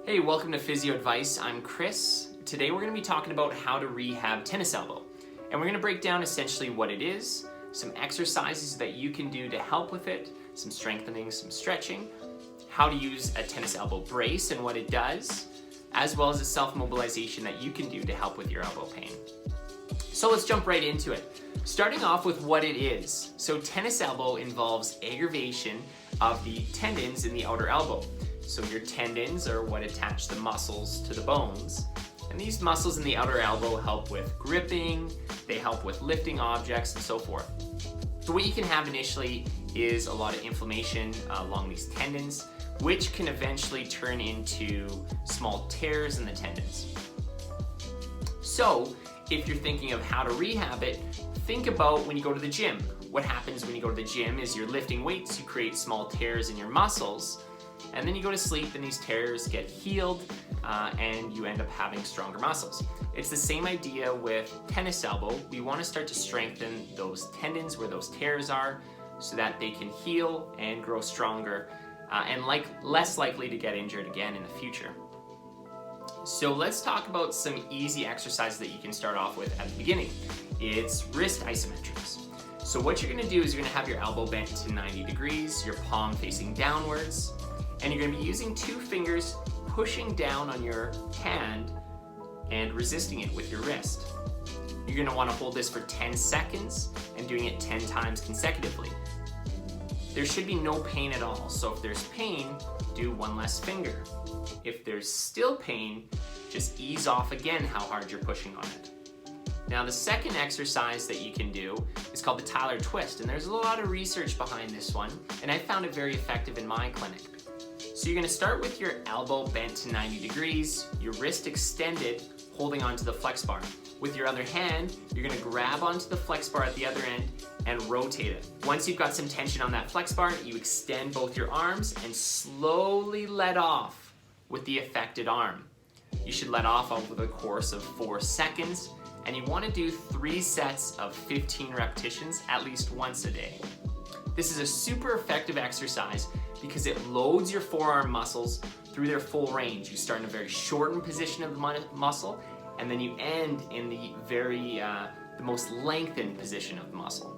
Hey, welcome to Physio Advice. I'm Chris. Today we're going to be talking about how to rehab tennis elbow. And we're going to break down essentially what it is, some exercises that you can do to help with it, some strengthening, some stretching, how to use a tennis elbow brace and what it does, as well as a self-mobilization that you can do to help with your elbow pain. So let's jump right into it. Starting off with what it is. So tennis elbow involves aggravation of the tendons in the outer elbow. So your tendons are what attach the muscles to the bones. And these muscles in the outer elbow help with gripping, they help with lifting objects and so forth. So what you can have initially is a lot of inflammation along these tendons, which can eventually turn into small tears in the tendons. So if you're thinking of how to rehab it, think about when you go to the gym. What happens when you go to the gym is you're lifting weights, you create small tears in your muscles, and then you go to sleep and these tears get healed and you end up having stronger muscles. It's the same idea with tennis elbow. We want to start to strengthen those tendons where those tears are so that they can heal and grow stronger and less likely to get injured again in the future. So let's talk about some easy exercises that you can start off with at the beginning. It's wrist isometrics. So what you're going to do is you're going to have your elbow bent to 90 degrees, your palm facing downwards, and you're going to be using two fingers pushing down on your hand and resisting it with your wrist. You're going to want to hold this for 10 seconds and doing it 10 times consecutively. There should be no pain at all, so if there's pain, do one less finger. If there's still pain, just ease off again how hard you're pushing on it. Now the second exercise that you can do is called the Tyler twist, and there's a lot of research behind this one, and I found it very effective in my clinic. So you're going to start with your elbow bent to 90 degrees, your wrist extended, holding onto the flex bar. With your other hand, you're going to grab onto the flex bar at the other end and rotate it. Once you've got some tension on that flex bar, you extend both your arms and slowly let off with the affected arm. You should let off over the course of 4 seconds, and you want to do 3 sets of 15 repetitions at least once a day. This is a super effective exercise because it loads your forearm muscles through their full range. You start in a very shortened position of the muscle, and then you end in the most lengthened position of the muscle.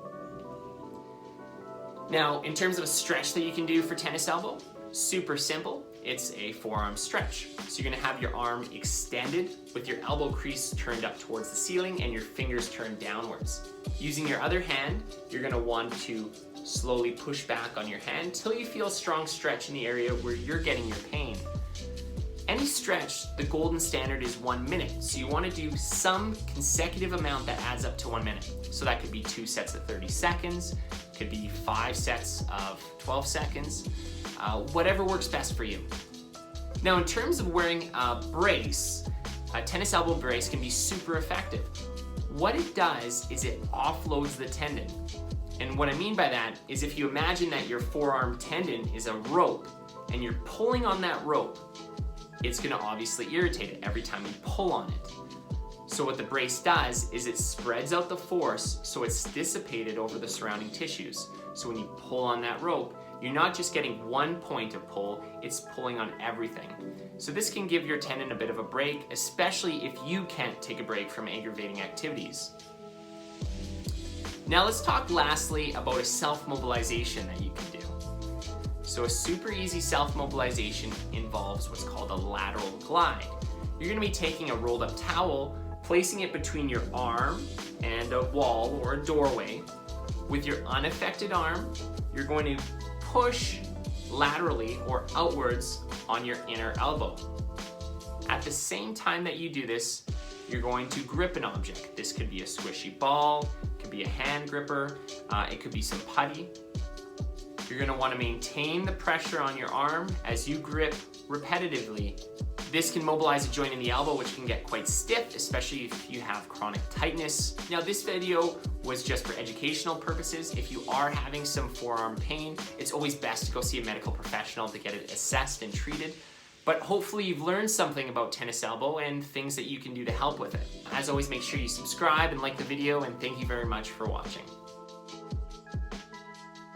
Now, in terms of a stretch that you can do for tennis elbow, super simple. It's a forearm stretch. So you're going to have your arm extended with your elbow crease turned up towards the ceiling and your fingers turned downwards. Using your other hand, you're going to want to slowly push back on your hand until you feel a strong stretch in the area where you're getting your pain. Any stretch, the golden standard is 1 minute. So you want to do some consecutive amount that adds up to 1 minute. So that could be 2 sets of 30 seconds, could be 5 sets of 12 seconds, whatever works best for you. Now in terms of wearing a brace, a tennis elbow brace can be super effective. What it does is it offloads the tendon. And what I mean by that is if you imagine that your forearm tendon is a rope and you're pulling on that rope, it's going to obviously irritate it every time you pull on it. So what the brace does is it spreads out the force so it's dissipated over the surrounding tissues. So when you pull on that rope, you're not just getting one point of pull, it's pulling on everything. So this can give your tendon a bit of a break, especially if you can't take a break from aggravating activities. Now let's talk lastly about a self-mobilization that you can do. So a super easy self-mobilization involves what's called a lateral glide. You're going to be taking a rolled up towel, placing it between your arm and a wall or a doorway. With your unaffected arm, you're going to push laterally or outwards on your inner elbow. At the same time that you do this, you're going to grip an object. This could be a squishy ball, it could be a hand gripper, it could be some putty. You're going to want to maintain the pressure on your arm as you grip repetitively. This can mobilize a joint in the elbow, which can get quite stiff, especially if you have chronic tightness. Now this video was just for educational purposes. If you are having some forearm pain, it's always best to go see a medical professional to get it assessed and treated. But hopefully you've learned something about tennis elbow and things that you can do to help with it. As always, make sure you subscribe and like the video, and thank you very much for watching.